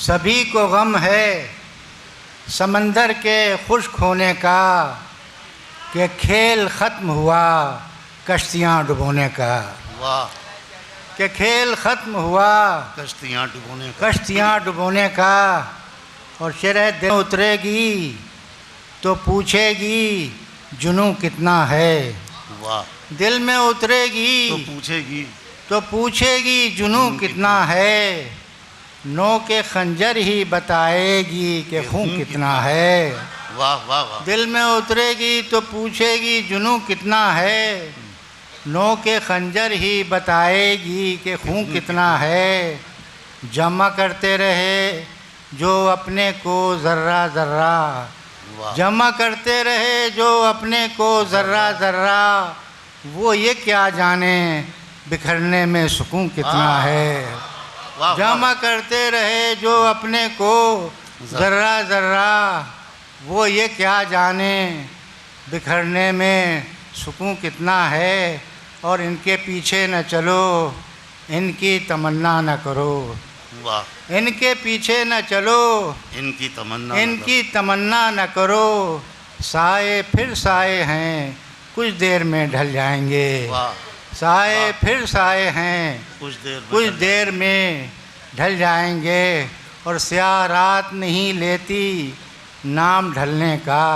सभी को गम है समंदर के खुश्क होने का कि खेल ख़त्म हुआ कश्तियाँ डुबोने का। वाह। कि खेल ख़त्म हुआ कश्तियाँ डुबोने का। और शेर है, दिल उतरेगी तो पूछेगी जुनूं कितना है। वाह। दिल में उतरेगी तो पूछेगी जुनूं कितना है। नो के खंजर ही बताएगी कि खून कितना है। वाह वाह वाह। दिल में उतरेगी तो पूछेगी जुनूं कितना है। नो के खंजर ही बताएगी कि खून कितना है। जमा करते रहे जो अपने को ज़र्रा ज़र्रा, जमा करते रहे जो अपने को ज़र्रा ज़र्रा, वो ये क्या जाने बिखरने में सुकून कितना है। जमा करते रहे जो अपने को ज़र्रा ज़र्रा, वो ये क्या जाने बिखरने में सुकून कितना है। और इनके पीछे न चलो इनकी तमन्ना न करो। वाह। इनके पीछे न चलो इनकी तमन्ना न करो। साए फिर साए हैं कुछ देर में ढल जाएंगे। साए फिर साए हैं कुछ देर में ढल जाएंगे। और स्याह रात नहीं लेती नाम ढलने का।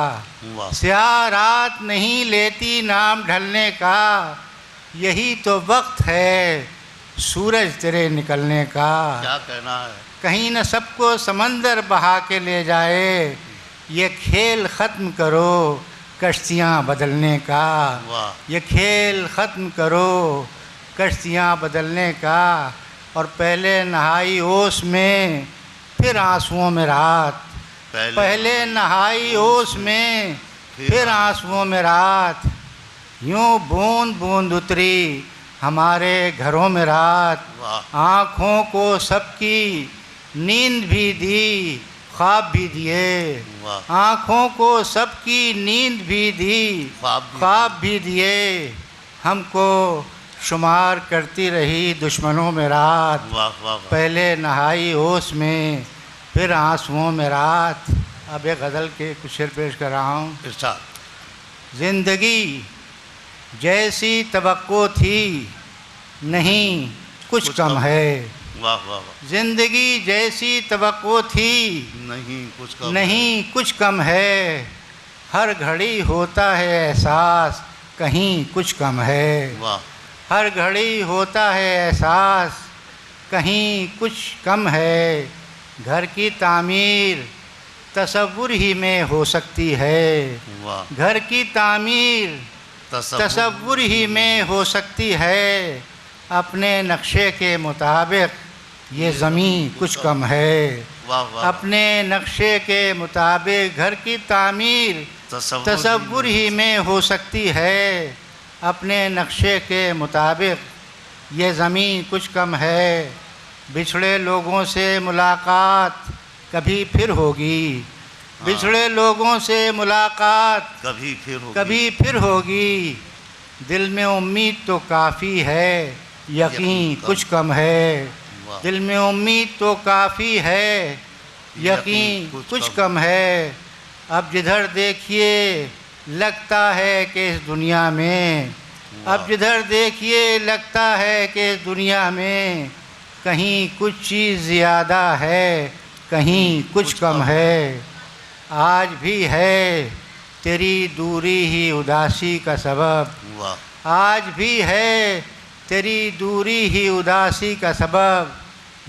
स्याह रात नहीं लेती नाम ढलने का। यही तो वक्त है सूरज तेरे निकलने का। क्या कहना है। कहीं न सबको समंदर बहा के ले जाए। ये खेल ख़त्म करो कश्तियाँ बदलने का। ये खेल ख़त्म करो कश्तियाँ बदलने का। और पहले नहाई ओस में फिर आंसुओं में रात। पहले नहाई ओस में फिर आंसुओं में रात। यूं बूंद बूंद उतरी हमारे घरों में रात। आँखों को सबकी नींद भी दी ख्वाब भी दिए। आँखों को सबकी नींद भी दी ख्वाब भी दिए। हमको शुमार करती रही दुश्मनों में रात। पहले नहाई ओस में फिर आंसुओं में रात। अब एक गज़ल के कुछ शेर पेश कर रहा हूँ। ज़िंदगी जैसी तवक्को थी नहीं कुछ कम है। ज़िंदगी जैसी तवक्को थी नहीं कुछ कम है। हर घड़ी होता है एहसास कहीं कुछ कम है। हर घड़ी होता है एहसास कहीं कुछ कम है। घर की तामीर तसव्वुर ही में हो सकती है। घर की तामीर तसव्वुर ही में हो सकती है। अपने नक्शे के मुताबिक ये ज़मीं कुछ कम है। अपने नक्शे के मुताबिक घर की तामीर तसव्वुर ही में हो सकती है। अपने नक्शे के मुताबिक ये ज़मीं कुछ कम है। बिछड़े लोगों से मुलाकात कभी फिर होगी। बिछड़े लोगों से मुलाकात कभी फिर होगी। दिल में उम्मीद तो काफ़ी है यकीन कुछ कम है। दिल में उम्मीद तो काफ़ी है यकीन कुछ कम है। अब जिधर देखिए लगता है कि इस दुनिया में, अब जिधर देखिए लगता है कि इस दुनिया में कहीं कुछ चीज़ ज़्यादा है कहीं कुछ कम है। आज भी है तेरी दूरी ही उदासी का सबब। आज भी है तेरी दूरी ही उदासी का सबब।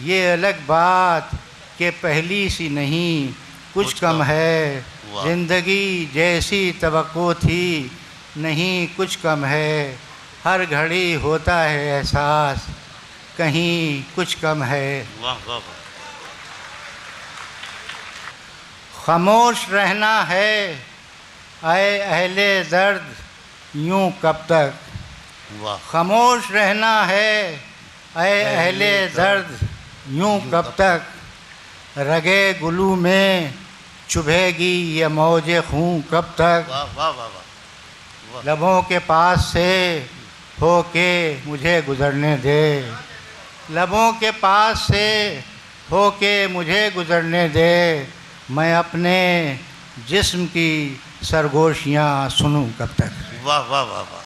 ये अलग बात कि पहली सी नहीं कुछ कम है। ज़िंदगी जैसी तवक्को थी नहीं कुछ कम है। हर घड़ी होता है एहसास कहीं कुछ कम है। खामोश रहना है ऐ अहले दर्द यूं कब तक। खामोश रहना है ऐ अहले दर्द यूं कब तक। रगे गुलू में चुभेगी ये मौजे खून कब तक। लबों के पास से होके मुझे गुज़रने दे। लबों के पास से हो के मुझे गुजरने दे, मैं अपने जिस्म की सरगोशियाँ सुनूं कब तक। वाह वाह वाह वाह।